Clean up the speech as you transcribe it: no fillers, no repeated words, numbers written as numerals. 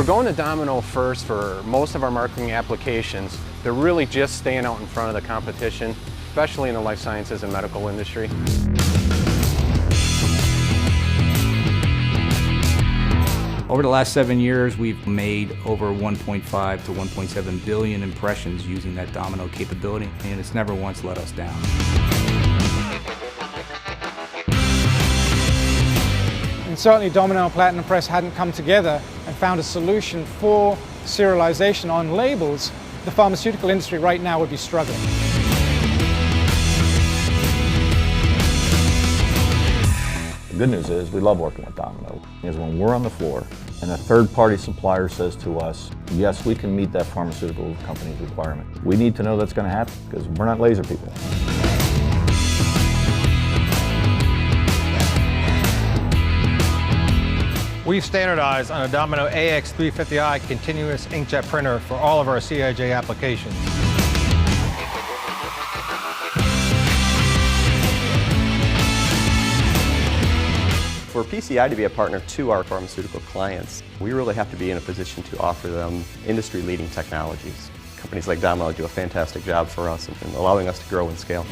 going to Domino first for most of our marketing applications. They're really just staying out in front of the competition, especially in the life sciences and medical industry. Over the last 7 years, we've made over 1.5 to 1.7 billion impressions using that Domino capability, and it's never once let us down. And certainly Domino and Platinum Press hadn't come together and found a solution for serialization on labels, the pharmaceutical industry right now would be struggling. The good news is we love working with Domino, because when we're on the floor and a third-party supplier says to us, yes, we can meet that pharmaceutical company's requirement, we need to know that's going to happen, because we're not laser people. We've standardized on a Domino AX350i continuous inkjet printer for all of our CIJ applications. For PCI to be a partner to our pharmaceutical clients, we really have to be in a position to offer them industry-leading technologies. Companies like Domino do a fantastic job for us in allowing us to grow and scale.